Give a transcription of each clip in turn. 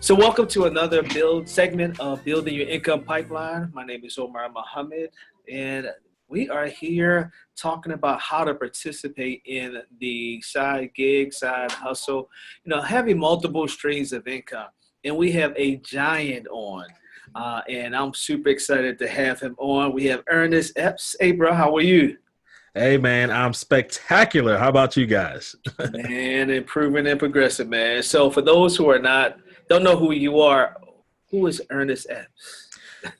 So welcome to another build segment of Building Your Income Pipeline. My name is Omar Muhammad, and we are here talking about how to participate in the side gig, side hustle, having multiple streams of income. And we have a giant on, and I'm super excited to have him on. We have Ernest Epps. Hey, bro, how are you? Hey man, I'm spectacular. How about you guys? Man, improving and progressing, man. So for those who don't know who you are, who is Ernest Epps?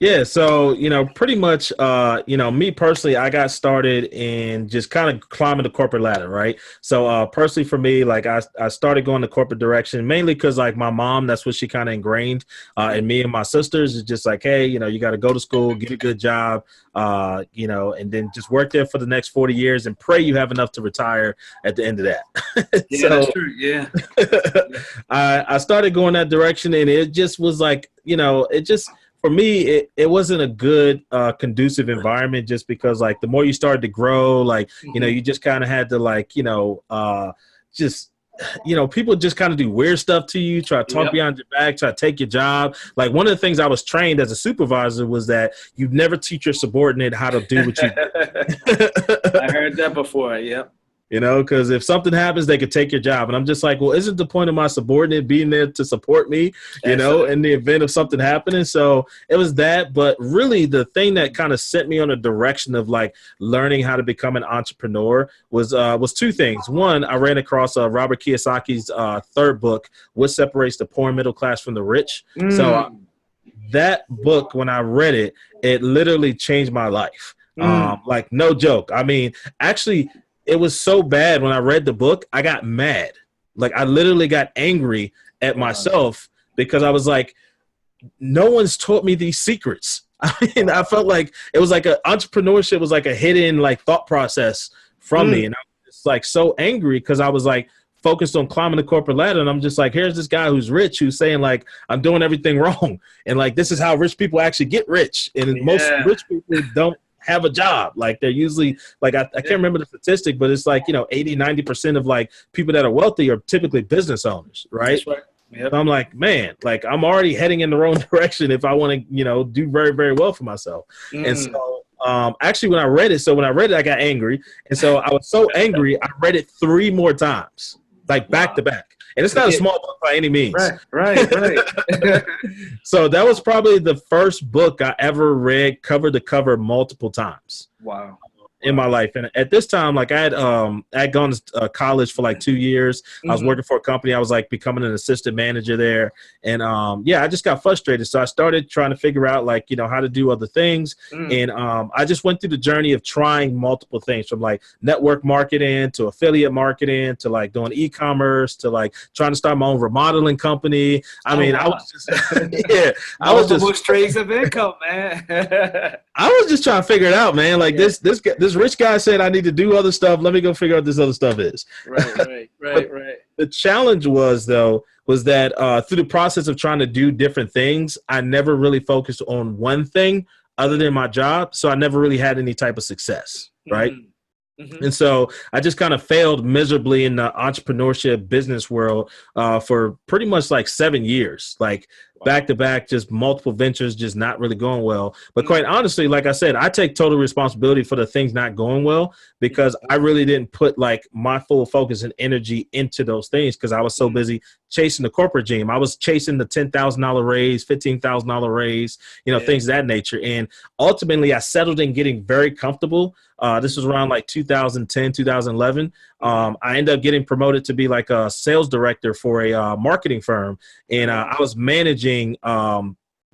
Yeah, so pretty much, me personally, I got started in just kind of climbing the corporate ladder, right? So personally, for me, like I started going the corporate direction mainly because like my mom, that's what she kind of ingrained, and me and my sisters is just like, hey, you got to go to school, get a good job, and then just work there for the next 40 years and pray you have enough to retire at the end of that. Yeah, that's true. Yeah. I started going that direction, and it just was like, it just for me, it wasn't a good conducive environment just because like the more you started to grow, like, you just kind of had to like, just, people just kind of do weird stuff to you, try to talk behind your back, try to take your job. Like one of the things I was trained as a supervisor was that you never teach your subordinate how to do what you do. I heard that before. Yep. Because if something happens, they could take your job. And I'm just like, well, isn't the point of my subordinate being there to support me, in the event of something happening? So it was that. But really, the thing that kind of sent me on a direction of like learning how to become an entrepreneur was two things. One, I ran across Robert Kiyosaki's third book, What Separates the Poor and Middle Class from the Rich. So that book, when I read it, it literally changed my life. Like, no joke. I mean, actually, it was so bad when I read the book, I got mad. Like I literally got angry at myself because I was like, no one's taught me these secrets. I mean, I felt like it was like entrepreneurship was like a hidden like thought process from me. And I was just like so angry because I was like focused on climbing the corporate ladder. And I'm just like, here's this guy who's rich, who's saying like, I'm doing everything wrong. And like, this is how rich people actually get rich. And most rich people don't have a job. Like they're usually like, I can't remember the statistic, but it's like, 80-90% of like people that are wealthy are typically business owners. Right. That's right. Yep. So I'm like, man, like I'm already heading in the wrong direction if I want to, do very, very well for myself. And so actually when I read it, I got angry. And so I was so angry, I read it 3 more times, like back to back. And it's not a small book by any means. Right. So that was probably the first book I ever read cover to cover multiple times. Wow. In my life. And at this time, like I had gone to college for like 2 years. I was working for a company. I was like becoming an assistant manager there. And I just got frustrated. So I started trying to figure out like, how to do other things. And I just went through the journey of trying multiple things from like network marketing to affiliate marketing to like doing e-commerce to like trying to start my own remodeling company. I was just, I was just streams of income, man. I was just trying to figure it out, man. Like this rich guy said I need to do other stuff. Let me go figure out what this other stuff is. Right. The challenge was that through the process of trying to do different things, I never really focused on one thing other than my job. So I never really had any type of success. Right. And so I just kind of failed miserably in the entrepreneurship business world for pretty much like 7 years, like back to back, just multiple ventures, just not really going well. But quite honestly, like I said, I take total responsibility for the things not going well because I really didn't put like my full focus and energy into those things because I was so busy chasing the corporate dream. I was chasing the $10,000 raise, $15,000 raise, things of that nature. And ultimately I settled in getting very comfortable. This was around like 2010, 2011. I ended up getting promoted to be like a sales director for a marketing firm. And I was managing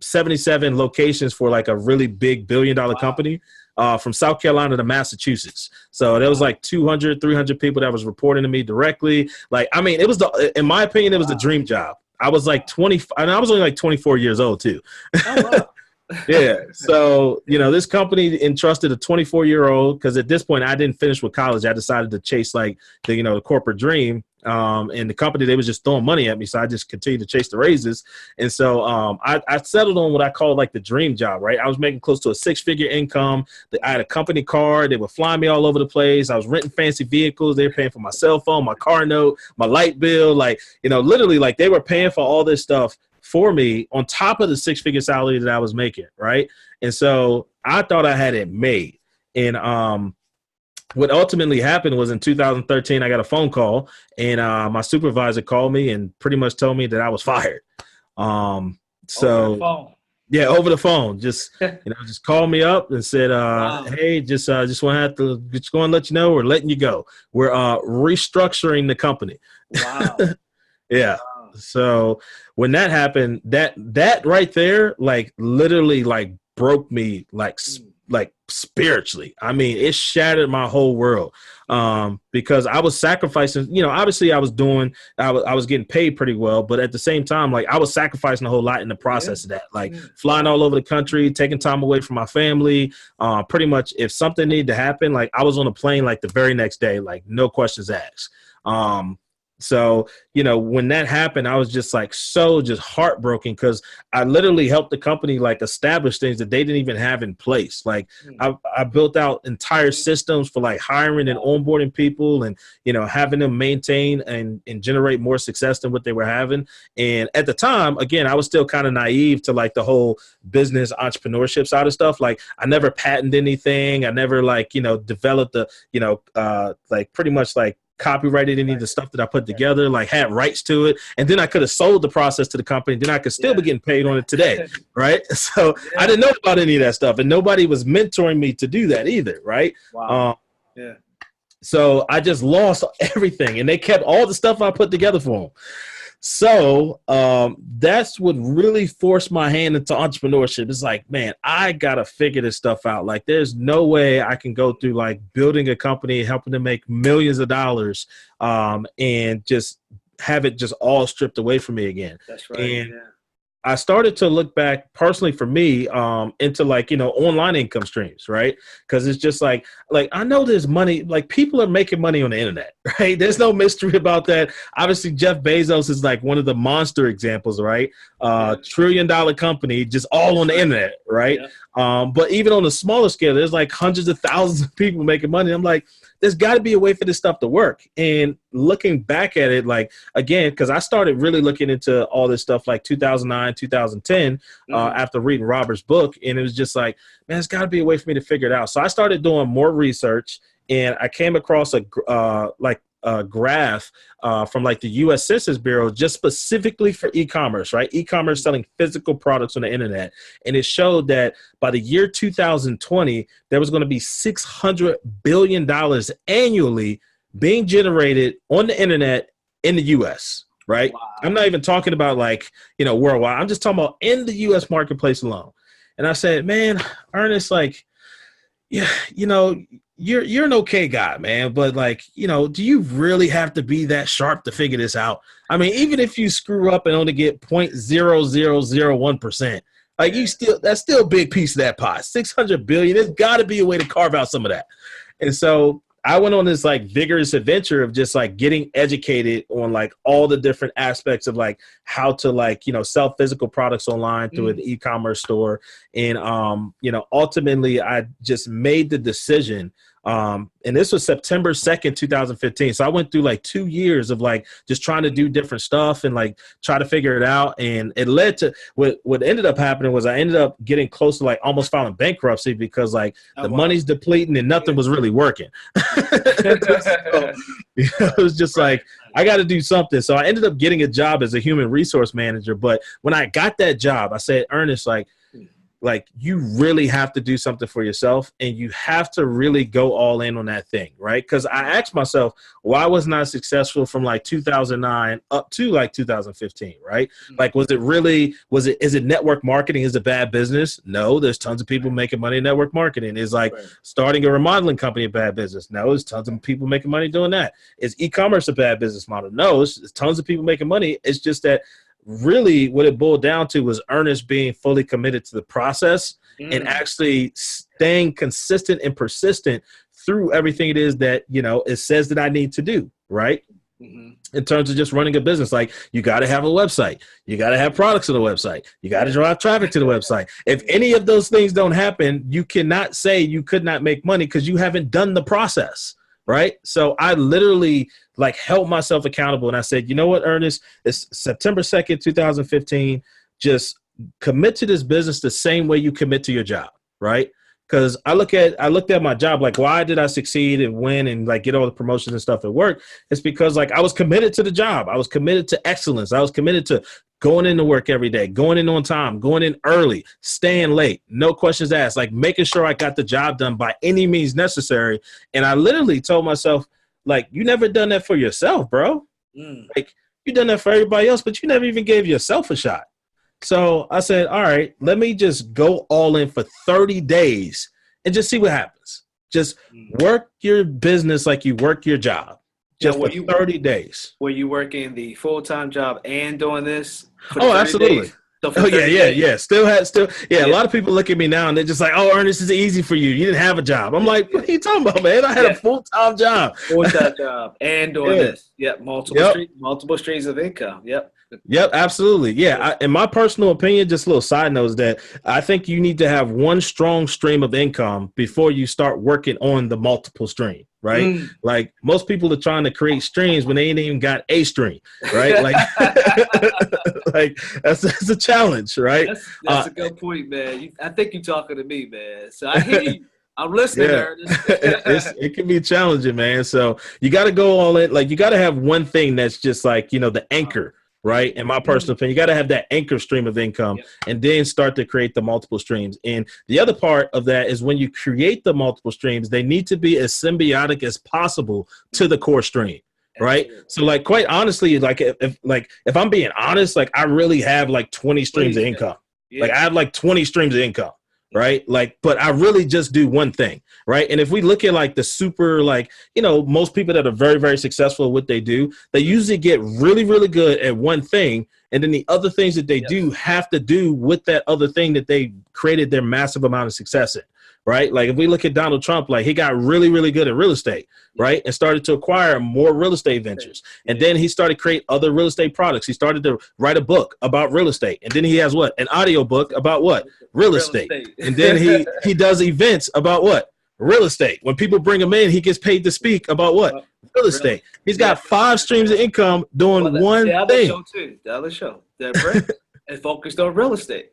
77 locations for like a really big billion-dollar company from South Carolina to Massachusetts. So there was like 200, 300 people that was reporting to me directly. Like, I mean, in my opinion, it was the dream job. I was like 20, and I was only like 24 years old too. Oh, wow. Yeah. So, this company entrusted a 24-year-old because at this point I didn't finish with college. I decided to chase like the corporate dream. And the company, they was just throwing money at me. So I just continued to chase the raises. And so I settled on what I call like the dream job, right? I was making close to a 6-figure income. I had a company car. They would fly me all over the place. I was renting fancy vehicles. They were paying for my cell phone, my car note, my light bill. Like, literally like they were paying for all this stuff for me on top of the 6-figure salary that I was making, right? And so I thought I had it made. And what ultimately happened was in 2013, I got a phone call, and my supervisor called me and pretty much told me that I was fired. Over the phone. Yeah, over the phone. Just just called me up and said, Wow. "Hey, just want to let you know we're letting you go. We're restructuring the company." Wow. Yeah. Wow. So when that happened, that right there, like literally, like broke me, like spiritually. I mean, it shattered my whole world, because I was sacrificing, obviously I was getting paid pretty well, but at the same time, like I was sacrificing a whole lot in the process of that, like flying all over the country, taking time away from my family. Pretty much if something needed to happen, like I was on a plane, like the very next day, like no questions asked. So, when that happened, I was just like just heartbroken, because I literally helped the company like establish things that they didn't even have in place. Like I built out entire systems for like hiring and onboarding people, and, having them maintain and generate more success than what they were having. And at the time, again, I was still kind of naive to like the whole business entrepreneurship side of stuff. Like I never patented anything. I never developed like pretty much like copyrighted any of the stuff that I put together, like had rights to it. And then I could have sold the process to the company. Then I could still be getting paid on it today. Right. So I didn't know about any of that stuff, and nobody was mentoring me to do that either. Right. Wow. So I just lost everything, and they kept all the stuff I put together for them. So that's what really forced my hand into entrepreneurship. It's like, man, I got to figure this stuff out. Like there's no way I can go through like building a company, helping them make millions of dollars, and just have it just all stripped away from me again. That's right. And I started to look back personally for me into like, online income streams, right? Because it's just like I know there's money, like people are making money on the internet, right? There's no mystery about that. Obviously, Jeff Bezos is like one of the monster examples, right? $1 trillion company just all on the internet, right? But even on a smaller scale, there's like hundreds of thousands of people making money. I'm like, there's got to be a way for this stuff to work. And looking back at it, like, again, because I started really looking into all this stuff like 2009, 2010, after reading Robert's book. And it was just like, man, there's got to be a way for me to figure it out. So I started doing more research, and I came across a graph from like the U.S. Census Bureau, just specifically for e-commerce, right? E-commerce selling physical products on the internet. And it showed that by the year 2020, there was going to be $600 billion annually being generated on the internet in the U.S., right? Wow. I'm not even talking about like, worldwide. I'm just talking about in the U.S. marketplace alone. And I said, man, Ernest, like, yeah, you're an okay guy, man, but like, do you really have to be that sharp to figure this out? I mean, even if you screw up and only get 0.0001%, like that's still a big piece of that pie. 600 billion, there's got to be a way to carve out some of that. And so I went on this like vigorous adventure of just like getting educated on like all the different aspects of like how to like, sell physical products online through an e-commerce store. And, ultimately I just made the decision. And this was September 2nd, 2015. So I went through like 2 years of like just trying to do different stuff and like try to figure it out. And it led to what ended up happening was I ended up getting close to like almost filing bankruptcy because like money's depleting and nothing was really working. So, it was just like, I got to do something. So I ended up getting a job as a human resource manager. But when I got that job, I said, Ernest, like you really have to do something for yourself, and you have to really go all in on that thing, right? Because I asked myself, why wasn't I successful from like 2009 up to like 2015, right? Like, is it network marketing? Is it bad business? No, there's tons of people making money in network marketing. Is like starting a remodeling company a bad business? No, there's tons of people making money doing that. Is e-commerce a bad business model? No, it's tons of people making money. It's just that really what it boiled down to was Ernest being fully committed to the process and actually staying consistent and persistent through everything it is that, it says that I need to do. Right. Mhm. in terms of just running a business. Like, you got to have a website. You got to have products on the website. You got to drive traffic to the website. If any of those things don't happen, you cannot say you could not make money because you haven't done the process. Right. So I literally like held myself accountable. And I said, you know what, Ernest, it's September 2nd, 2015. Just commit to this business the same way you commit to your job. Right. Because I looked at my job, like, why did I succeed and win and like get all the promotions and stuff at work? It's because like I was committed to the job. I was committed to excellence. I was committed to going into work every day, going in on time, going in early, staying late, no questions asked, like making sure I got the job done by any means necessary. And I literally told myself, like, you never done that for yourself, bro. Like, you done that for everybody else, but you never even gave yourself a shot. So I said, all right, let me just go all in for 30 days and just see what happens. Just work your business like you work your job. Just for 30 days. Were you working the full-time job and doing this? Oh, absolutely. So oh, yeah. Still. A lot of people look at me now and they're just like, oh, Ernest, this is easy for you. You didn't have a job. I'm like, what are you talking about, man? I had a full-time job. Full-time job and doing this. Yep. Multiple streams of income. Yep, absolutely. Yeah, in my personal opinion, just a little side note is that I think you need to have one strong stream of income before you start working on the multiple stream, right? Like, most people are trying to create streams when they ain't even got a stream, right? Like, like that's a challenge, right? That's a good point, man. I think you're talking to me, man. So I hear you. I'm listening. Yeah. It can be challenging, man. So you got to go all in. Like, you got to have one thing that's just like, the anchor. Right. In my personal opinion, you got to have that anchor stream of income and then start to create the multiple streams. And the other part of that is when you create the multiple streams, they need to be as symbiotic as possible to the core stream. Right. So like, quite honestly, like if I'm being honest, like I really have like 20 streams of income. Like I have like 20 streams of income. Right. Like, but I really just do one thing. Right. And if we look at like the super, like, most people that are very, very successful at what they do, they usually get really, really good at one thing. And then the other things that they do have to do with that other thing that they created their massive amount of success in. Right. Like if we look at Donald Trump, like he got really, really good at real estate. Right. And started to acquire more real estate ventures. And then he started to create other real estate products. He started to write a book about real estate. And then he has what? An audio book about what? Real estate. And then he does events about what? Real estate. When people bring him in, he gets paid to speak about what? Real estate. He's got 5 streams of income doing one thing. The other show. And focused on real estate.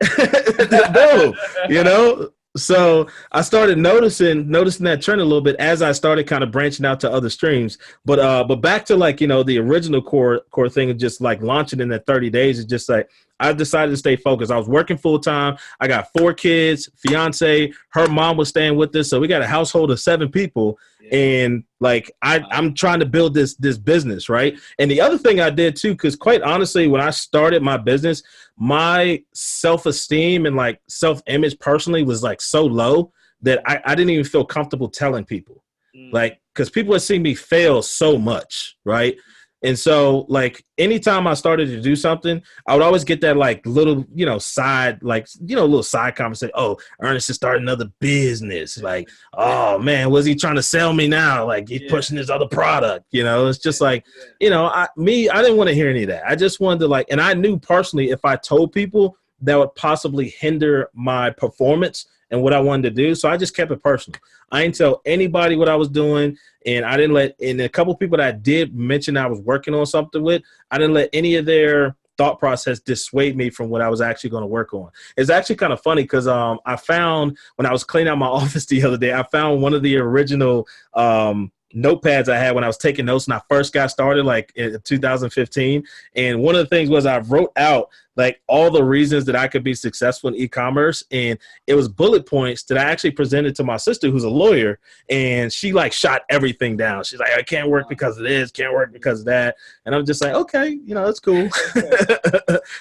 No, So I started noticing that trend a little bit as I started kind of branching out to other streams. But back to like, the original core thing of just like launching in that 30 days is just like, I decided to stay focused. I was working full time. I got 4 kids, fiance, her mom was staying with us. So we got a household of 7 people. And like, I'm trying to build this business. Right. And the other thing I did too, because quite honestly, when I started my business, my self-esteem and like self-image personally was like so low that I didn't even feel comfortable telling people, like, because people had seen me fail so much. Right. And so like anytime I started to do something, I would always get that like little, side, like, little side conversation. Oh, Ernest is starting another business. Like, oh man, was he trying to sell me now? Like he's pushing his other product, it's just like, I didn't want to hear any of that. I just wanted to like, and I knew personally, if I told people, that would possibly hinder my performance and what I wanted to do. So I just kept it personal. I didn't tell anybody what I was doing. And I didn't and a couple of people that I did mention I was working on something with, I didn't let any of their thought process dissuade me from what I was actually going to work on. It's actually kind of funny because I found when I was cleaning out my office the other day, I found one of the original notepads I had when I was taking notes when I first got started, like in 2015. And one of the things was I wrote out like all the reasons that I could be successful in e-commerce. And it was bullet points that I actually presented to my sister, who's a lawyer, and she like shot everything down. She's like, I can't work because of this, can't work because of that. And I'm just like, okay, that's cool.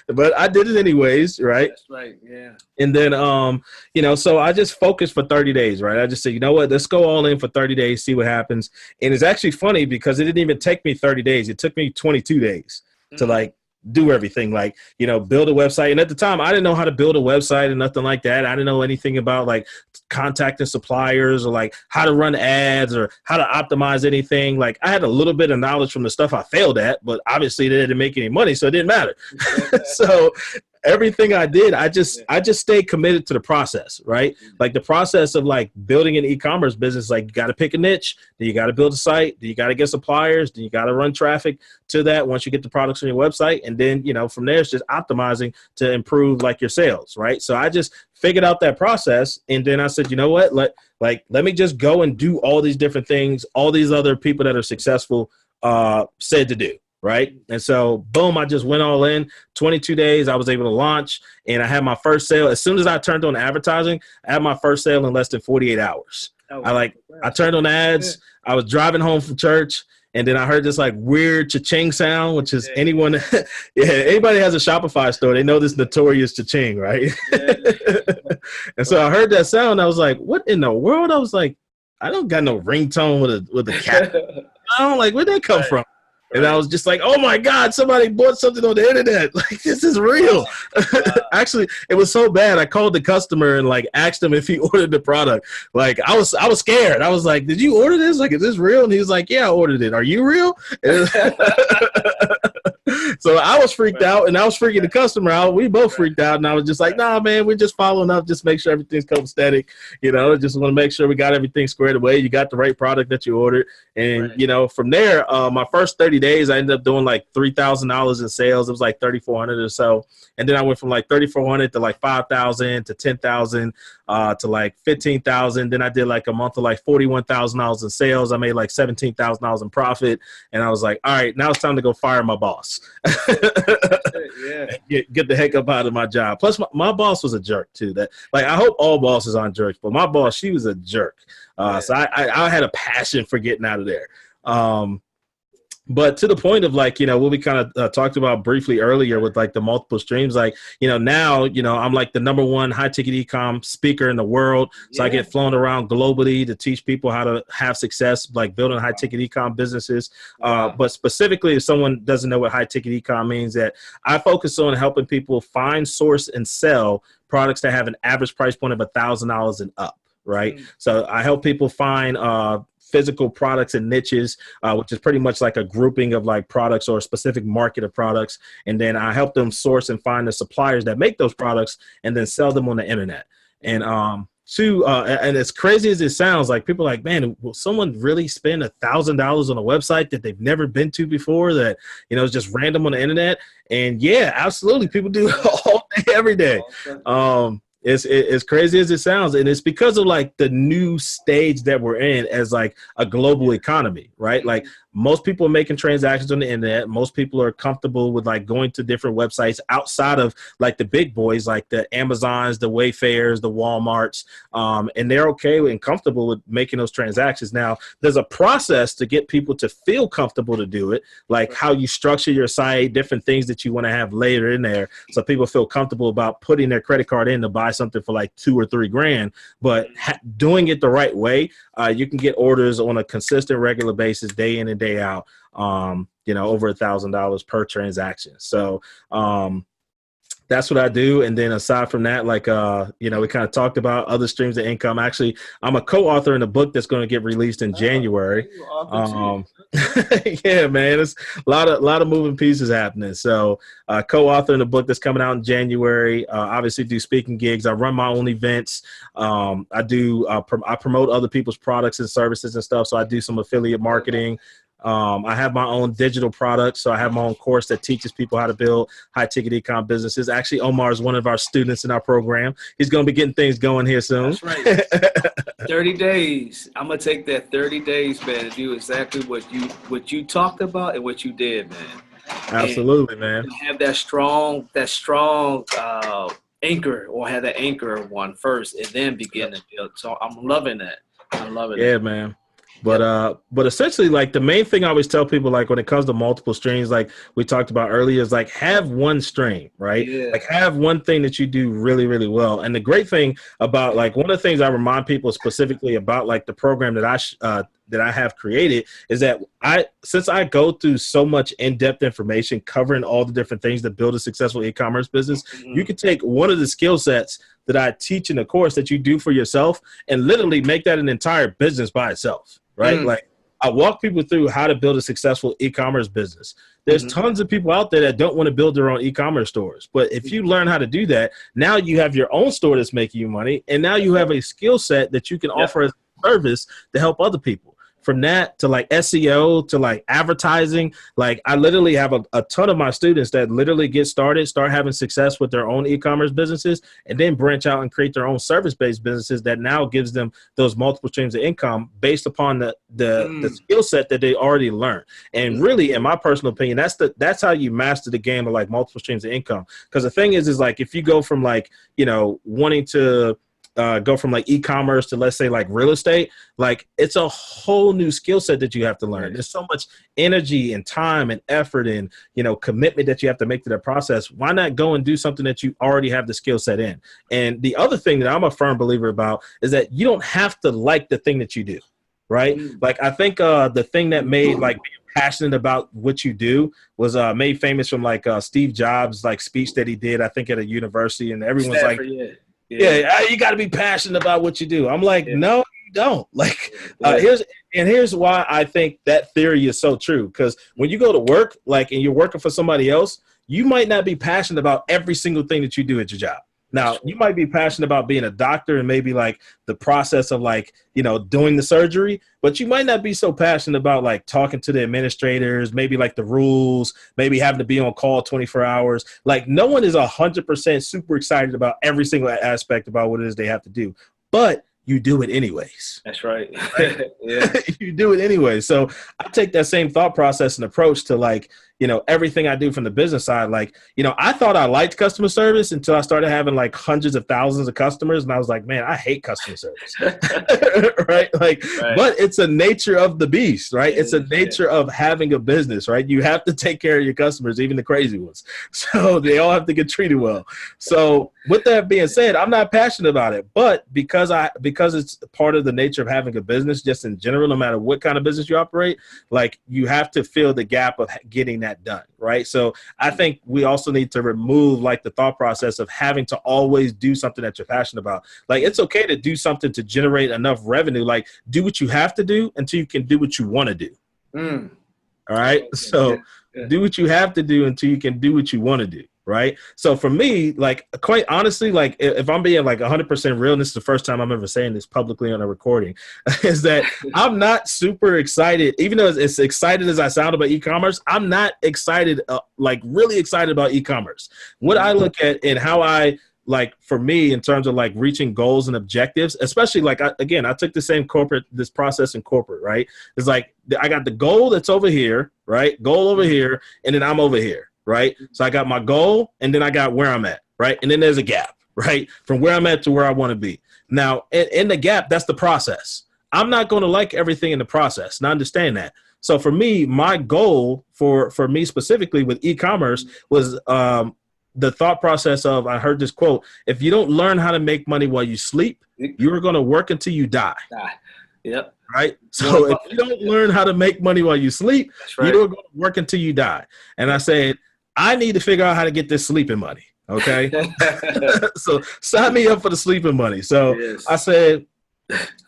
But I did it anyways. Right. That's right. Yeah. And then, so I just focused for 30 days, right? I just said, you know what, let's go all in for 30 days, see what happens. And it's actually funny because it didn't even take me 30 days. It took me 22 days to like do everything, like, you know, build a website. And at the time, I didn't know how to build a website and nothing like that. I didn't know anything about like contacting suppliers or like how to run ads or how to optimize anything. Like I had a little bit of knowledge from the stuff I failed at, but obviously they didn't make any money, so it didn't matter. So everything I did, I just stayed committed to the process, right? Like the process of like building an e-commerce business, like you got to pick a niche, then you got to build a site, then you got to get suppliers, then you got to run traffic to that once you get the products on your website. And then, you know, from there, it's just optimizing to improve like your sales, right? So I just figured out that process. And then I said, you know what, let me just go and do all these different things, all these other people that are successful said to do. Right. And so, boom, I just went all in. 22 days, I was able to launch, and I had my first sale. As soon as I turned on advertising, I had my first sale in less than 48 hours. Oh, I turned on ads. Yeah. I was driving home from church, and then I heard this like weird cha-ching sound, which is anybody has a Shopify store, they know this notorious cha-ching, right? Yeah. And so I heard that sound. I was like, what in the world? I was like, I don't got no ringtone with a cat. I don't like, where'd that come from? And I was just like, oh my God, somebody bought something on the internet. Like, this is real. Wow. Actually, it was so bad. I called the customer and like asked him if he ordered the product. Like I was scared. I was like, did you order this? Like, is this real? And he was like, yeah, I ordered it. Are you real? So I was freaked out, and I was freaking the customer out. We both freaked out, and I was just like, nah, man, we're just following up. Just make sure everything's copacetic. You know, just want to make sure we got everything squared away. You got the right product that you ordered. And, you know, from there, my first 30 days, I ended up doing like $3,000 in sales. It was like 3,400 or so. And then I went from like 3,400 to like 5,000 to 10,000 to like 15,000. Then I did like a month of like $41,000 in sales. I made like $17,000 in profit. And I was like, all right, now it's time to go fire my boss. Get the heck up out of my job. Plus, my boss was a jerk too. That like I hope all bosses aren't jerks, but my boss, she was a jerk. So I had a passion for getting out of there. But to the point of like, you know, what we kind of talked about briefly earlier with like the multiple streams, like, you know, now, you know, I'm like the #1 high ticket e-com speaker in the world. So I get flown around globally to teach people how to have success, like building high ticket e-com businesses. But specifically, if someone doesn't know what high ticket e-com means, that I focus on helping people find, source, and sell products that have an average price point of $1,000 and up. Right. So I help people find physical products and niches, which is pretty much like a grouping of like products or a specific market of products. And then I help them source and find the suppliers that make those products and then sell them on the internet. And and as crazy as it sounds, like people are like, man, will someone really spend $1,000 on a website that they've never been to before, that, you know, is just random on the internet? And yeah, absolutely. People do it all day, every day. It's as crazy as it sounds, and it's because of like the new stage that we're in as like a global economy, right? Like most people are making transactions on the internet. Most people are comfortable with like going to different websites outside of like the big boys, like the Amazons, the Wayfairs, the Walmarts, and they're okay and comfortable with making those transactions. Now, there's a process to get people to feel comfortable to do it, like how you structure your site, different things that you want to have later in there, so people feel comfortable about putting their credit card in to buy something for like $2 or $3 grand. But doing it the right way, you can get orders on a consistent, regular basis, day in and day out, you know, over $1,000 per transaction. So that's what I do. And then aside from that, like, you know, we kind of talked about other streams of income. Actually, I'm a co-author in a book that's going to get released in January. Yeah, man, it's a lot of moving pieces happening. So co-author in a book that's coming out in January. Obviously do speaking gigs. I run my own events. I promote other people's products and services and stuff. So I do some affiliate marketing. I have my own digital product. So I have my own course that teaches people how to build high ticket e-com businesses. Actually, Omar is one of our students in our program. He's going to be getting things going here soon. That's right. 30 days. I'm going to take that 30 days, man, and do exactly what you talked about and what you did, man. Absolutely, and man. Have that strong anchor, or have that anchor one first and then begin to build. So I'm loving that. I'm loving it. Yeah, man. But essentially, like the main thing I always tell people, like when it comes to multiple streams, like we talked about earlier, is like have one stream, right? Yeah. Like have one thing that you do really, really well. And the great thing about like one of the things I remind people specifically about like the program that I have created is that since I go through so much in-depth information covering all the different things that build a successful e-commerce business, you can take one of the skill sets that I teach in the course that you do for yourself and literally make that an entire business by itself. Right? Like I walk people through how to build a successful e-commerce business. There's tons of people out there that don't want to build their own e-commerce stores. But if you learn how to do that, now you have your own store that's making you money. And now you have a skill set that you can offer as a service to help other people. From that to like SEO to like advertising, like I literally have a ton of my students that literally start having success with their own e-commerce businesses and then branch out and create their own service-based businesses that now gives them those multiple streams of income based upon the skill set that they already learned. And really, in my personal opinion, that's how you master the game of like multiple streams of income. Because the thing is like if you go from like, wanting to go from like e-commerce to let's say like real estate, like it's a whole new skill set that you have to learn. There's so much energy and time and effort and, commitment that you have to make to that process. Why not go and do something that you already have the skill set in? And the other thing that I'm a firm believer about is that you don't have to like the thing that you do, right? Like I think the thing that made like being passionate about what you do was made famous from like Steve Jobs' like speech that he did, I think at a university, and everyone's Stanford, like, yeah, you got to be passionate about what you do. I'm like, no, you don't. Like, here's why I think that theory is so true. Because when you go to work, like, and you're working for somebody else, you might not be passionate about every single thing that you do at your job. Now, you might be passionate about being a doctor and maybe like the process of like, doing the surgery, but you might not be so passionate about like talking to the administrators, maybe like the rules, maybe having to be on call 24 hours. Like no one is 100% super excited about every single aspect about what it is they have to do, but you do it anyways. That's right. You do it anyway. So I take that same thought process and approach to like, everything I do from the business side. Like, I thought I liked customer service until I started having like hundreds of thousands of customers. And I was like, man, I hate customer service. Right? Like, but it's a nature of the beast, right? It's a nature of having a business, right? You have to take care of your customers, even the crazy ones. So they all have to get treated well. So with that being said, I'm not passionate about it, but because it's part of the nature of having a business, just in general, no matter what kind of business you operate, like you have to fill the gap of getting that done, right? So I think we also need to remove like the thought process of having to always do something that you're passionate about. Like it's okay to do something to generate enough revenue. Like do what you have to do until you can do what you want to do. All right. So do what you have to do until you can do what you want to do. Right. So for me, like, quite honestly, like if I'm being like 100% real, and this is the first time I'm ever saying this publicly on a recording, is that I'm not super excited, even though as excited as I sound about e-commerce, I'm not excited, like really excited about e-commerce. What I look at and how I like for me in terms of like reaching goals and objectives, especially like, I took the same this process in corporate, right? It's like, I got the goal that's over here, right? Goal over here. And then I'm over here. Right. So I got my goal and then I got where I'm at. Right. And then there's a gap, right? From where I'm at to where I want to be. Now, in the gap, that's the process. I'm not going to like everything in the process. And I understand that. So for me, my goal for me specifically with e-commerce was the thought process of, I heard this quote, if you don't learn how to make money while you sleep, you're going to work until you die. Yep. Right. So if you don't learn how to make money while you sleep, you're going to work until you die. And I said, I need to figure out how to get this sleeping money. Okay. So sign me up for the sleeping money. So I said,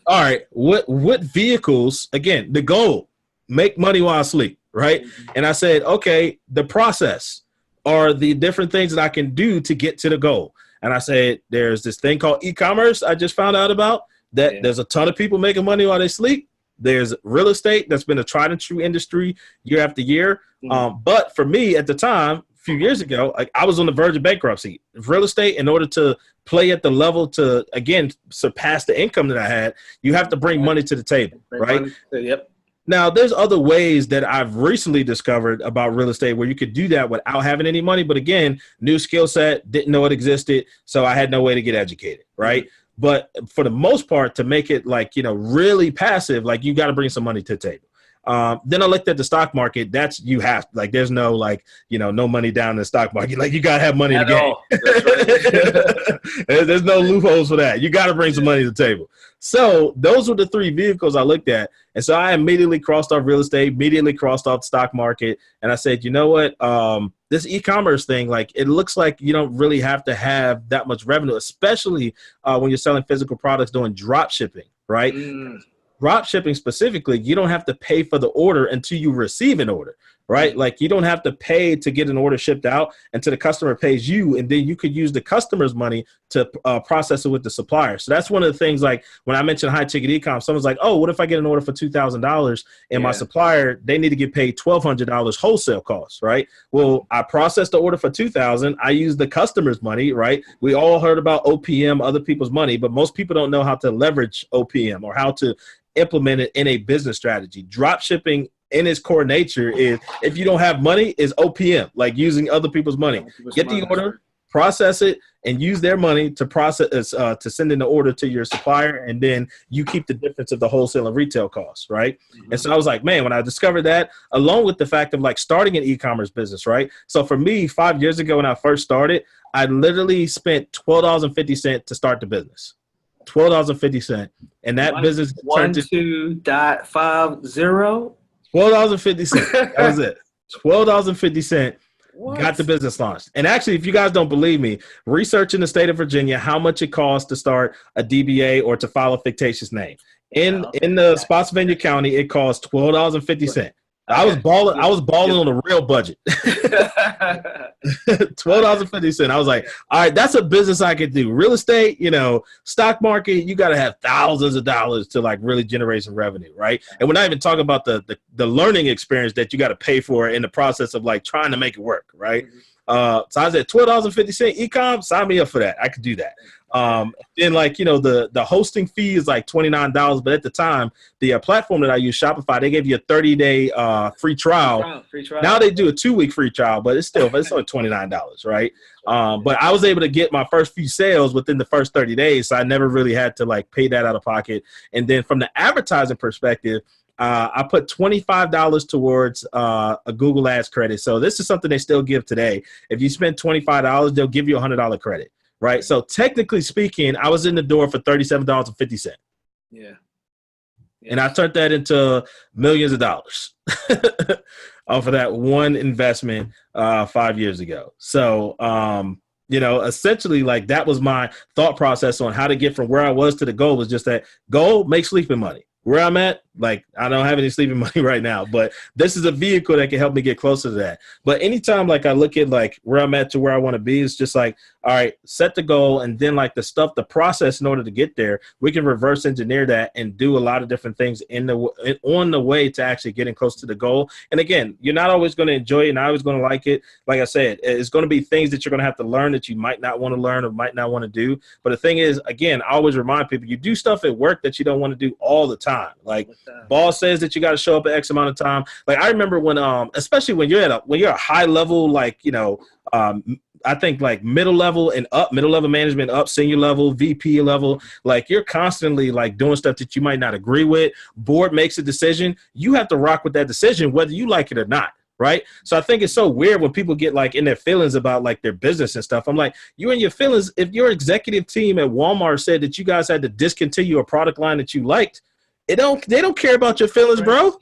all right, what vehicles, again, the goal, make money while I sleep. Right. And I said, okay, the process are the different things that I can do to get to the goal. And I said, there's this thing called e-commerce I just found out about that there's a ton of people making money while they sleep. There's real estate that's been a tried and true industry year after year. But for me at the time, a few years ago, like I was on the verge of bankruptcy. Real estate, in order to play at the level to, again, surpass the income that I had, you have to bring money to the table, right? Yep. Now, there's other ways that I've recently discovered about real estate where you could do that without having any money. But again, new skill set, didn't know it existed. So I had no way to get educated, right? But for the most part, to make it like, really passive, like you got to bring some money to the table. Then I looked at the stock market. That's you have like there's no like no money down in the stock market. Like you gotta have money to gain. That's right. There's no loopholes for that. You gotta bring some money to the table. So those were the three vehicles I looked at, and so I immediately crossed off real estate, immediately crossed off the stock market, and I said, you know what? This e-commerce thing, like it looks like you don't really have to have that much revenue, especially when you're selling physical products doing drop shipping, right? Drop shipping specifically, you don't have to pay for the order until you receive an order, right? Like you don't have to pay to get an order shipped out until the customer pays you, and then you could use the customer's money to process it with the supplier. So that's one of the things, like when I mentioned high ticket e-com, someone's like, oh, what if I get an order for $2,000 and my supplier, they need to get paid $1,200 wholesale costs, right? Well, I processed the order for $2,000. I use the customer's money, right? We all heard about OPM, other people's money, but most people don't know how to leverage OPM or how to implement it in a business strategy. Drop shipping in its core nature is, if you don't have money, is OPM, like using other people's money. Get the order, process it, and use their money to process to send in the order to your supplier, and then you keep the difference of the wholesale and retail costs, right? And so I was like, man, when I discovered that, along with the fact of like starting an e-commerce business, right? So for me, 5 years ago when I first started, I literally spent $12.50 to start the business. $12.50, and that business turned to $12.50. That was it. $12.50 got the business launched. And actually, if you guys don't believe me, research in the state of Virginia how much it costs to start a DBA or to file a fictitious name. In the Spotsylvania County, it costs $12.50. I was balling on a real budget. $12.50. I was like, all right, that's a business I could do. Real estate, stock market, you got to have thousands of dollars to like really generate some revenue, right? And we're not even talking about the learning experience that you got to pay for in the process of like trying to make it work, right? So I said $12.50 e-com, sign me up for that. I could do that. Then the hosting fee is like $29, but at the time the platform that I use, Shopify, they gave you a 30-day free trial. Now they do a 2-week free trial, but it's only $29, right? But I was able to get my first few sales within the first 30 days, so I never really had to like pay that out of pocket. And then from the advertising perspective, I put $25 towards a Google Ads credit. So this is something they still give today. If you spend $25, they'll give you a $100 credit. Right. So technically speaking, I was in the door for $37.50. Yeah. And I turned that into millions of dollars off of that one investment 5 years ago. So, essentially like that was my thought process on how to get from where I was to the goal, was just that goal, make sleeping money. Where I'm at, like I don't have any sleeping money right now, but this is a vehicle that can help me get closer to that. But anytime like I look at like where I'm at to where I want to be, it's just like, all right, set the goal, and then like the process in order to get there, we can reverse engineer that and do a lot of different things on the way to actually getting close to the goal. And again, you're not always going to enjoy it, and not always going to like it. Like I said, it's going to be things that you're going to have to learn that you might not want to learn or might not want to do. But the thing is, again, I always remind people, you do stuff at work that you don't want to do all the time. Like boss says that you got to show up at X amount of time. Like I remember when, especially when you're a high level, like, I think like middle level management up, senior level, VP level, like you're constantly like doing stuff that you might not agree with. Board makes a decision. You have to rock with that decision, whether you like it or not. Right. So I think it's so weird when people get like in their feelings about like their business and stuff. I'm like, you in your feelings. If your executive team at Walmart said that you guys had to discontinue a product line that you liked, they don't care about your feelings, bro.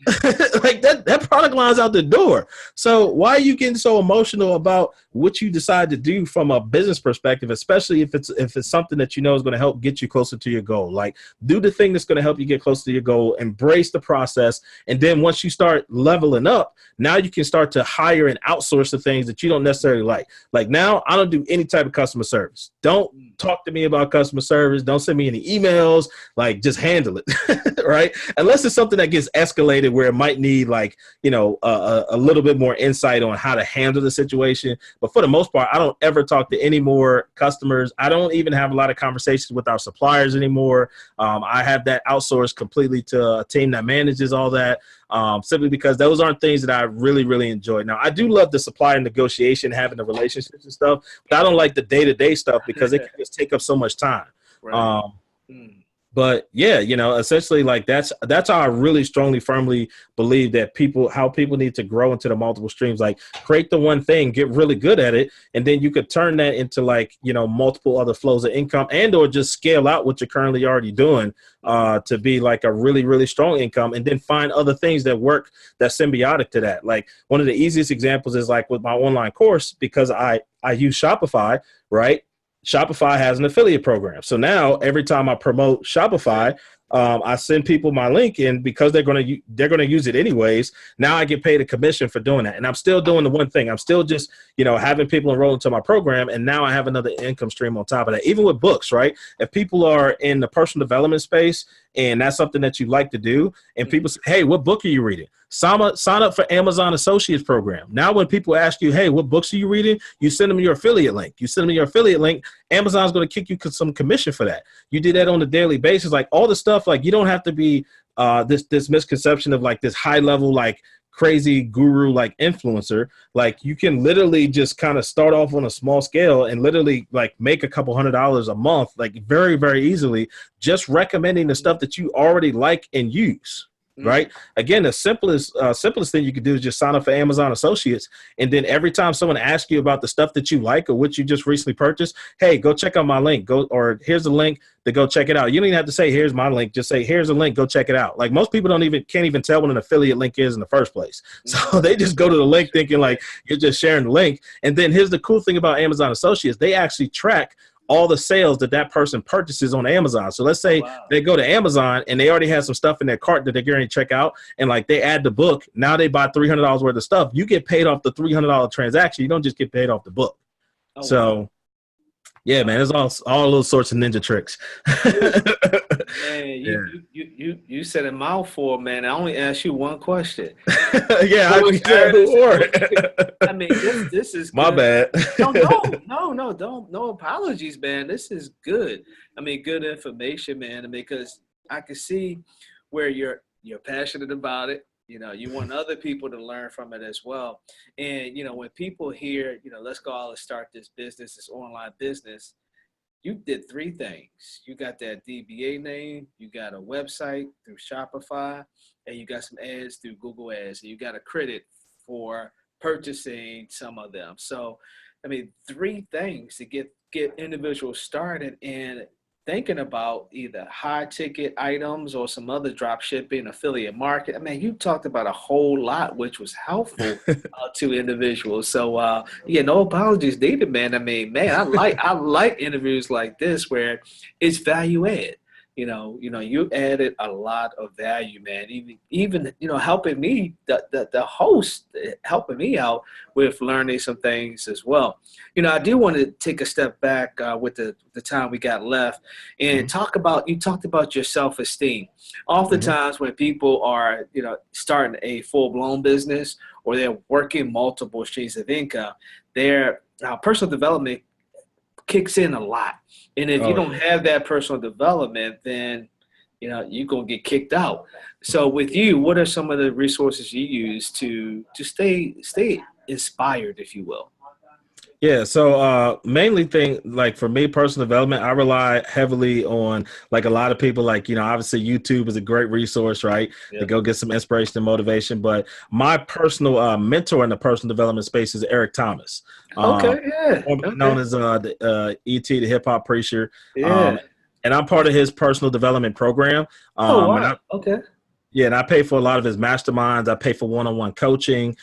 Like that product line's out the door. So why are you getting so emotional about what you decide to do from a business perspective, especially if it's something that you know is going to help get you closer to your goal? Like do the thing that's going to help you get closer to your goal, embrace the process. And then once you start leveling up, now you can start to hire and outsource the things that you don't necessarily like. Like now I don't do any type of customer service. Don't talk to me about customer service. Don't send me any emails. Like just handle it. Right? Unless it's something that gets escalated where it might need like, a little bit more insight on how to handle the situation. But for the most part, I don't ever talk to any more customers. I don't even have a lot of conversations with our suppliers anymore. I have that outsourced completely to a team that manages all that, simply because those aren't things that I really, really enjoy. Now, I do love the supplier negotiation, having the relationships and stuff, but I don't like the day-to-day stuff because it can just take up so much time. Right. Mm. But yeah, essentially like that's how I really strongly, firmly believe that how people need to grow into the multiple streams, like create the one thing, get really good at it. And then you could turn that into like, multiple other flows of income or just scale out what you're currently already doing to be like a really, really strong income, and then find other things that work that's symbiotic to that. Like one of the easiest examples is like with my online course, because I use Shopify, right? Shopify has an affiliate program. So now every time I promote Shopify, I send people my link, and because they're going to use it anyways, now I get paid a commission for doing that. And I'm still doing the one thing. I'm still just, having people enroll into my program, and now I have another income stream on top of that. Even with books, right? If people are in the personal development space and that's something that you like to do, and people say, hey, what book are you reading? Sign up for Amazon Associates program. Now, when people ask you, hey, what books are you reading? You send them your affiliate link. Amazon's going to kick you some commission for that. You do that on a daily basis, like all the stuff. Like you don't have to be this misconception of like this high level, like crazy guru, like influencer. Like you can literally just kind of start off on a small scale and literally like make a couple $100 a month, like very, very easily, just recommending the stuff that you already like and use. Right. Again, the simplest thing you could do is just sign up for Amazon Associates. And then every time someone asks you about the stuff that you like or what you just recently purchased, hey, go check out my link. Or here's the link to go check it out. You don't even have to say, here's my link. Just say, here's a link. Go check it out. Like most people can't even tell what an affiliate link is in the first place. So they just go to the link thinking like you're just sharing the link. And then here's the cool thing about Amazon Associates. They actually track all the sales that person purchases on Amazon. So let's say they go to Amazon and they already have some stuff in their cart that they're going to check out, and like they add the book. Now they buy $300 worth of stuff. You get paid off the $300 transaction. You don't just get paid off the book. Yeah, man, it's all those sorts of ninja tricks. Man, you said a mouthful, man. I only asked you one question. Yeah, I mean, this is my good. bad. No apologies, man. This is good. I mean, good information, man. I mean, because I can see where you're passionate about it. You want other people to learn from it as well. And, when people hear, let's go out and start this business, this online business, you did three things. You got that DBA name, you got a website through Shopify, and you got some ads through Google Ads, and you got a credit for purchasing some of them. So, I mean, three things to get individuals started and thinking about either high ticket items or some other drop shipping affiliate market. I mean, you talked about a whole lot, which was helpful to individuals. So no apologies needed, man. I mean, man, I like interviews like this where it's value add. You added a lot of value, man. Even helping me, the host, helping me out with learning some things as well. I do want to take a step back with the time we got left and talk about. You talked about your self-esteem. Oftentimes, when people are starting a full-blown business or they're working multiple streams of income, their personal development kicks in a lot. And if you don't have that personal development, then you're gonna get kicked out. So with you, what are some of the resources you use to stay inspired, if you will? Yeah, so mainly like for me, personal development, I rely heavily on like a lot of people, like, obviously YouTube is a great resource, right? Yeah. To go get some inspiration and motivation. But my personal mentor in the personal development space is Eric Thomas. Known as the E.T., the hip hop preacher. Yeah. And I'm part of his personal development program. Wow. Okay. Yeah, and I pay for a lot of his masterminds. I pay for one-on-one coaching,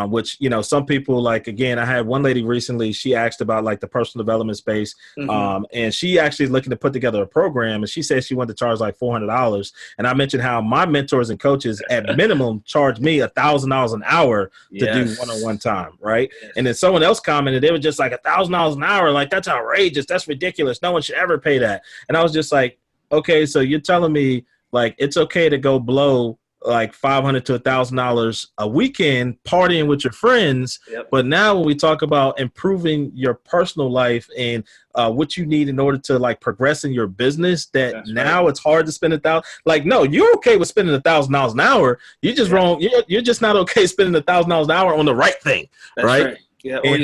which, some people, like, again, I had one lady recently, she asked about like the personal development space. And she actually is looking to put together a program, and she said she wanted to charge like $400. And I mentioned how my mentors and coaches at minimum charge me $1,000 an hour to do one-on-one time. Right. Yes. And then someone else commented, they were just like $1,000 an hour. Like, that's outrageous. That's ridiculous. No one should ever pay that. And I was just like, okay, so you're telling me, like, it's okay to go blow like $500 to $1,000 a weekend partying with your friends. Yep. But now when we talk about improving your personal life and what you need in order to like progress in your business, it's hard to spend $1,000. Like, no, you're okay with spending $1,000 an hour. You're just wrong. You're just not okay spending $1,000 an hour on the right thing. That's right. Yeah, And on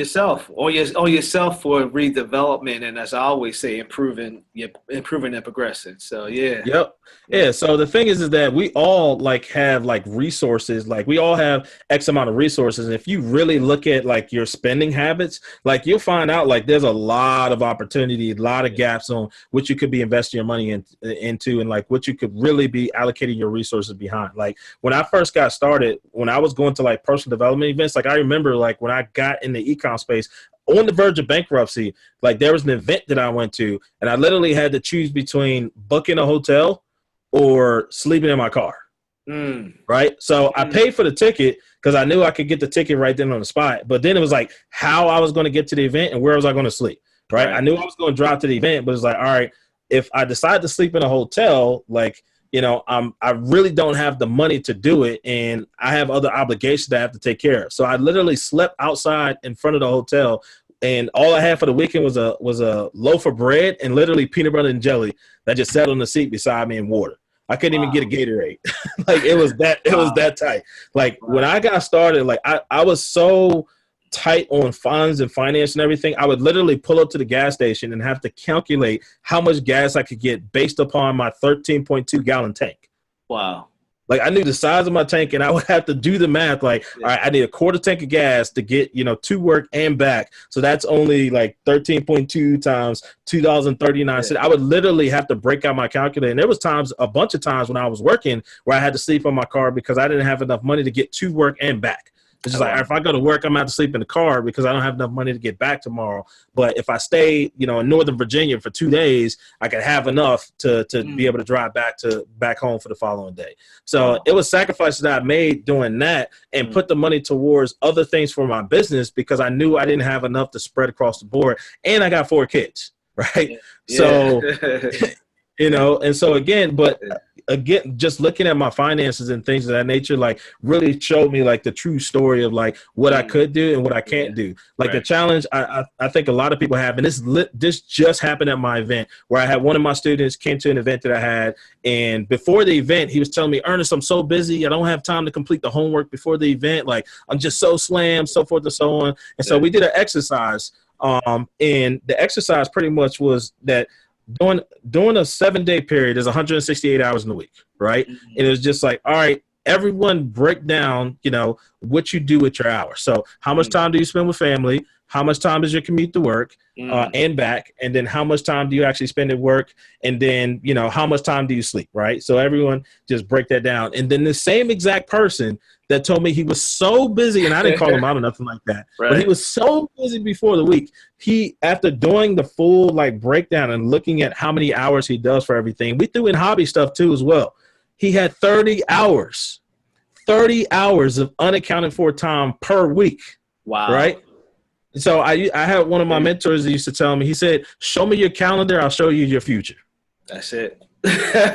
yourself for redevelopment, and as I always say, improving and progressing. So yeah, yep. yeah, Yeah. So the thing is that we all like have like resources, like we all have X amount of resources. And if you really look at like your spending habits, like you'll find out like there's a lot of opportunity, a lot of yeah. gaps on what you could be investing your money into and like what you could really be allocating your resources behind. Like when I first got started, when I was going to like personal development events, like I remember like when I got in the econ space, on the verge of bankruptcy, like there was an event that I went to, and I literally had to choose between booking a hotel or sleeping in my car. Mm, Right. So I mm, paid for the ticket because I knew I could get the ticket right then on the spot. But then it was like how I was going to get to the event and where was I going to sleep. Right. I right. knew I was going to drive to the event, but it's like, all right, if I decide to sleep in a hotel, like, I really don't have the money to do it, and I have other obligations that I have to take care of. So I literally slept outside in front of the hotel, and all I had for the weekend was a loaf of bread and literally peanut butter and jelly that just sat on the seat beside me in water. I couldn't even get a Wow, Gatorade. Like it was wow, that tight. Like when wow. I got started, like I was so tight on funds and finance and everything. I would literally pull up to the gas station and have to calculate how much gas I could get based upon my 13.2 gallon tank. Wow. Like I knew the size of my tank, and I would have to do the math. Like, Yeah, all right, I need a quarter tank of gas to get to work and back. So that's only like 13.2 times $2.39. yeah. I would literally have to break out my calculator. And there was times, a bunch of times when I was working, where I had to sleep on my car because I didn't have enough money to get to work and back. It's just Oh, like wow. if I go to work, I'm gonna have to sleep in the car because I don't have enough money to get back tomorrow. But if I stay, in Northern Virginia for 2 days, I could have enough to be Mm, able to drive back home for the following day. So wow. it was sacrifices that I made doing that and Mm, put the money towards other things for my business because I knew I didn't have enough to spread across the board. And I got 4 kids, right? yeah, So yeah. and so again, but again, just looking at my finances and things of that nature, like really showed me like the true story of like what I Mm, could do and what I yeah, can't do. Like the right. challenge I think a lot of people have, and this just happened at my event where I had one of my students came to an event that I had, and before the event, he was telling me, Ernest, I'm so busy, I don't have time to complete the homework before the event. Like I'm just so slammed, so forth and so on. And so Yeah. we did an exercise. And the exercise pretty much was that during a 7-day period, there's 168 hours in the week, right? And it Mm, was just like, all right, everyone break down, what you do with your hours. So how much mm, time do you spend with family? How much time is your commute to work mm. and back? And then how much time do you actually spend at work? And then, how much time do you sleep, right? So everyone just break that down. And then the same exact person that told me he was so busy, and I didn't call him out or nothing like that, but he Right. was so busy before the week. He, after doing the full like breakdown and looking at how many hours he does for everything, we threw in hobby stuff too as well. He had 30 hours of unaccounted for time per week, Wow. right? So I had one of my Yeah, mentors that used to tell me, he said, show me your calendar, I'll show you your future. that's it.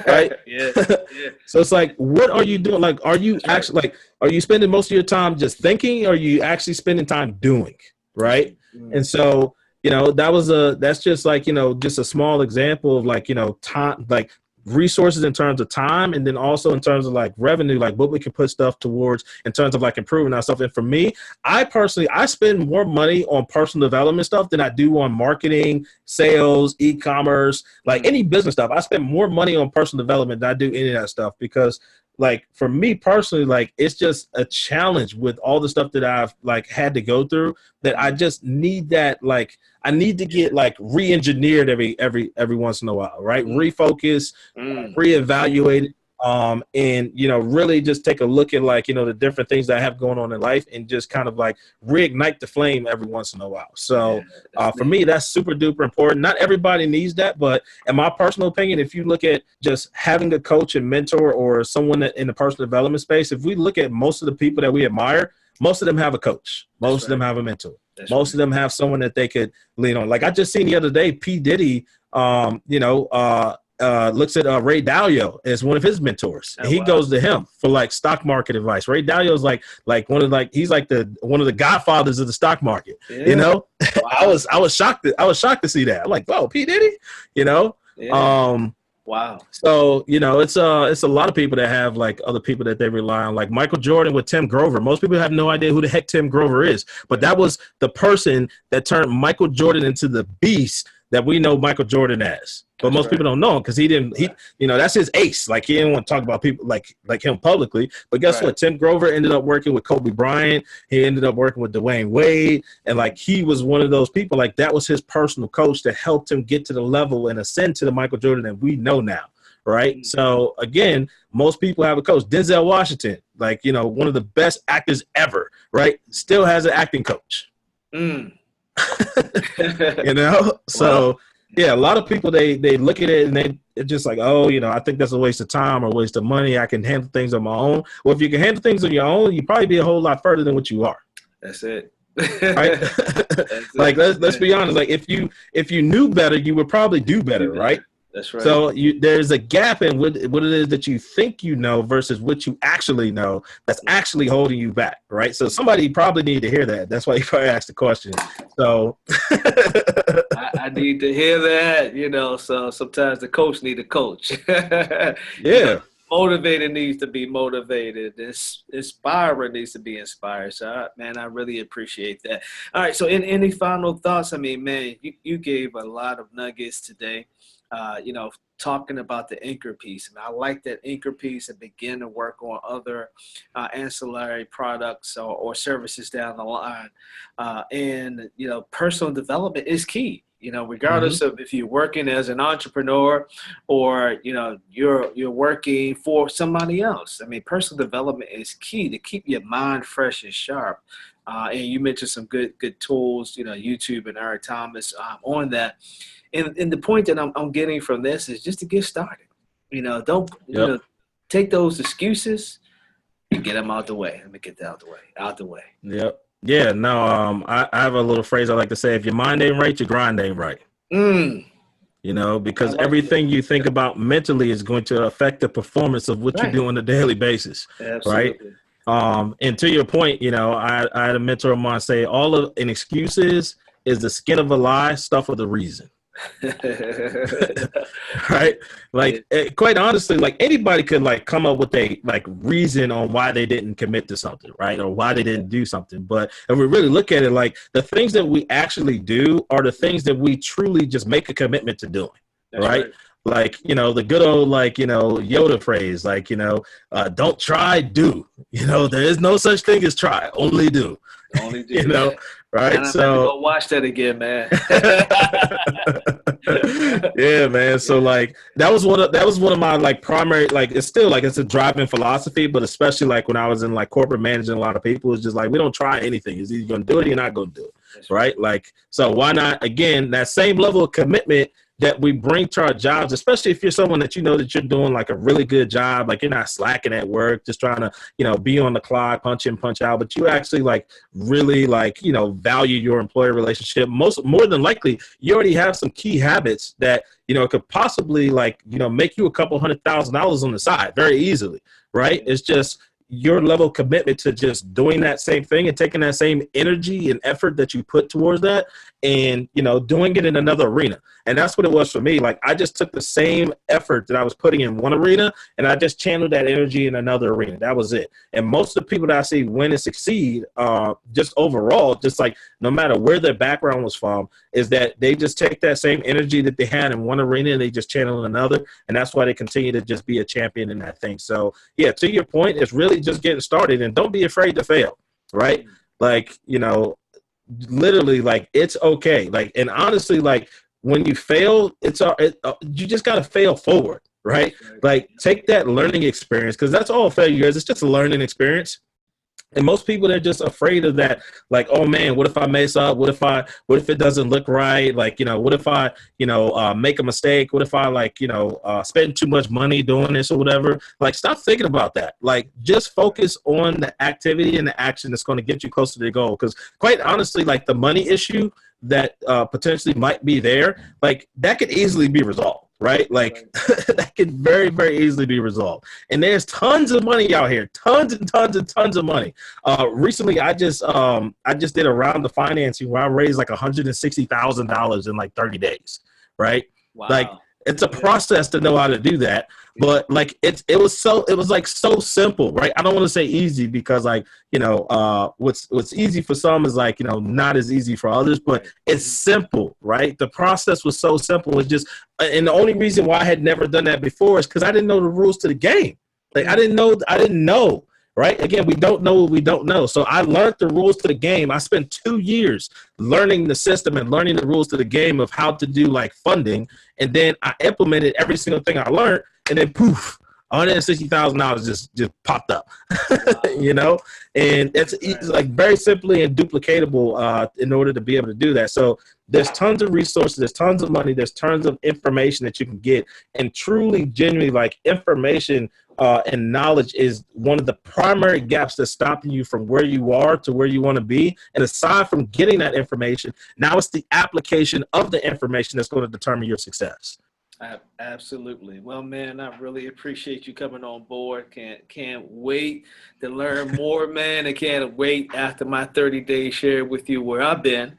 Right. Yeah, yeah. So it's like, what are you doing? Like, are you That's right. actually like, are you spending most of your time just thinking? Or are you actually spending time doing? Right. Mm, And so, that's just like, just a small example of like, time, like resources in terms of time, and then also in terms of like revenue, like what we can put stuff towards in terms of like improving ourselves. And for me, I spend more money on personal development stuff than I do on marketing, sales, e-commerce, like mm, any business stuff. I spend more money on personal development than I do any of that stuff because like for me personally, like it's just a challenge with all the stuff that I've like had to go through that I mm. just need that, like I need to Yeah. get like re-engineered every once in a while, right? Mm, Refocus, mm. reevaluate it, and really just take a look at like the different things that I have going on in life, and just kind of like reignite the flame every once in a while. Yeah, So that's for neat. me, that's super duper important. Not everybody needs that, but in my personal opinion, if you look at just having a coach and mentor or someone that in the personal development space, if we look at most of the people that we admire, most of them have a coach, That's most of them right. have a mentor, That's most right. of them have someone that they could lean on. Like I just seen the other day, P Diddy, looks at Ray Dalio as one of his mentors. Oh, And he wow. goes to him for like stock market advice. Ray Dalio is like he's like the one of the godfathers of the stock market. You Yeah. know, I Wow. was shocked. I was shocked to see that. I'm like, whoa, P Diddy. You know, Yeah. um, Wow. So, it's a lot of people that have like other people that they rely on, like Michael Jordan with Tim Grover. Most people have no idea who the heck Tim Grover is, but that was the person that turned Michael Jordan into the beast that we know Michael Jordan as. But That's most right. people don't know him because that's his ace. Like he didn't want to talk about people like him publicly. But guess Right. what? Tim Grover ended up working with Kobe Bryant. He ended up working with Dwayne Wade. And like he was one of those people, like that was his personal coach that helped him get to the level and ascend to the Michael Jordan that we know now. Right. So again, most people have a coach. Denzel Washington, like, one of the best actors ever, right? Still has an acting coach. Mm. So Wow. yeah, a lot of people they look at it and it's just like, oh, I think that's a waste of time or a waste of money. I can handle things on my own. Well, if you can handle things on your own, you probably be a whole lot further than what you are. That's it. Right? That's Like it. let's be honest. Like if you knew better, you would probably do better, right? That's right. So there's a gap in what it is that you think you know versus what you actually know that's actually holding you back, right? So somebody probably need to hear that. That's why you probably asked the question. So I need to hear that, so sometimes the coach need a coach. yeah. Motivator needs to be motivated. This inspirer needs to be inspired. So, man, I really appreciate that. All right. So, any final thoughts? I mean, man, you gave a lot of nuggets today. Talking about the anchor piece. And I like that anchor piece and begin to work on other ancillary products or services down the line. And personal development is key. Regardless of if you're working as an entrepreneur or, you're working for somebody else. I mean, personal development is key to keep your mind fresh and sharp. And you mentioned some good tools, YouTube and Eric Thomas on that. And the point that I'm getting from this is just to get started. Don't take those excuses and get them out the way. Let me get that out the way. Yep. Yeah. No. I have a little phrase I like to say: if your mind ain't right, your grind ain't right. Because everything you think about mentally is going to affect the performance of what you do on a daily basis. Absolutely. Right. And to your point, I had a mentor of mine say all of an excuses is the skin of a lie, stuff of the reason. Right. Like quite honestly, like anybody could like come up with a like reason on why they didn't commit to something, right? Or why they didn't do something. But if we really look at it, like the things that we actually do are the things that we truly just make a commitment to doing. Right? Like, the good old, like, Yoda phrase, like, don't try, do. There is no such thing as try, only do. Only do. Right? And so go watch that again, man. Yeah, man. So like that was one of my like primary, like it's still like it's a driving philosophy, but especially like when I was in like corporate managing a lot of people, it's just like we don't try anything. It's either gonna do it or you're not gonna do it. Right? Like, so why not again that same level of commitment that we bring to our jobs, especially if you're someone that that you're doing like a really good job, like you're not slacking at work, just trying to, be on the clock, punch in, punch out, but you actually like really like, value your employer relationship. More than likely, you already have some key habits that, could possibly like, make you a couple $100,000 on the side very easily. Right. It's just your level of commitment to just doing that same thing and taking that same energy and effort that you put towards that and, doing it in another arena. And that's what it was for me. Like, I just took the same effort that I was putting in one arena and I just channeled that energy in another arena. That was it. And most of the people that I see win and succeed, just overall, just like no matter where their background was from, is that they just take that same energy that they had in one arena and they just channel in another. And that's why they continue to just be a champion in that thing. So yeah, to your point, it's really just getting started and don't be afraid to fail. Right. Like, literally like it's okay. Like, and honestly, like when you fail, you just got to fail forward. Right. Like take that learning experience because that's all failure is. It's just a learning experience. And most people, they're just afraid of that. Like, oh man, what if I mess up? What if it doesn't look right? Like, what if I, make a mistake? What if I like, spend too much money doing this or whatever? Like, stop thinking about that. Like, just focus on the activity and the action that's going to get you closer to the goal. Because quite honestly, like the money issue that potentially might be there, like that could easily be resolved. Right? Like that could very, very easily be resolved. And there's tons of money out here, tons and tons and tons of money. Recently, I just did a round of financing where I raised like $160,000 in like 30 days. Right? Wow. Like It's a process to know how to do that. But like it was like so simple, right? I don't want to say easy because like, what's easy for some is like, not as easy for others, but it's simple, right? The process was so simple. It's just, and the only reason why I had never done that before is because I didn't know the rules to the game. Like I didn't know. Right? Again, we don't know what we don't know. So I learned the rules to the game. I spent 2 years learning the system and learning the rules to the game of how to do like funding. And then I implemented every single thing I learned. And then poof, $160,000 just popped up, and it's like very simply and duplicatable in order to be able to do that. So there's tons of resources, there's tons of money, there's tons of information that you can get, and truly, genuinely, like information and knowledge is one of the primary gaps that's stopping you from where you are to where you want to be. And aside from getting that information, now it's the application of the information that's going to determine your success. Absolutely. Well, man, I really appreciate you coming on board. Can't wait to learn more, man. I can't wait after my 30-day share with you where I've been.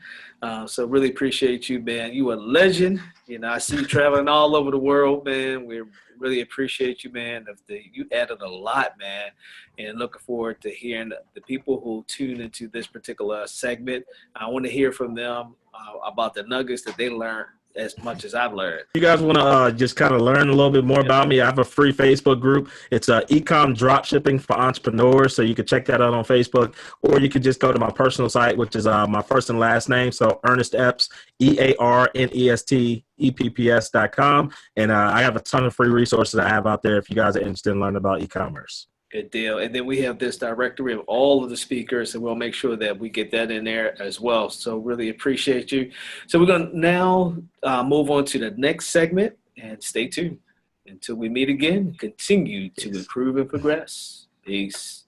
So really appreciate you, man. You a legend. I see you traveling all over the world, man. We really appreciate you, man. You added a lot, man. And looking forward to hearing the people who tune into this particular segment. I want to hear from them about the nuggets that they learned as much as I've learned. You guys want to just kind of learn a little bit more about me? I have a free Facebook group. It's Ecom Dropshipping for Entrepreneurs. So you can check that out on Facebook, or you could just go to my personal site, which is my first and last name. So Ernest Epps, EARNESTEPPS.com. And I have a ton of free resources I have out there if you guys are interested in learning about e-commerce. Good deal. And then we have this directory of all of the speakers, and we'll make sure that we get that in there as well. So really appreciate you. So we're going to now move on to the next segment, and stay tuned. Until we meet again, continue to improve and progress. Peace.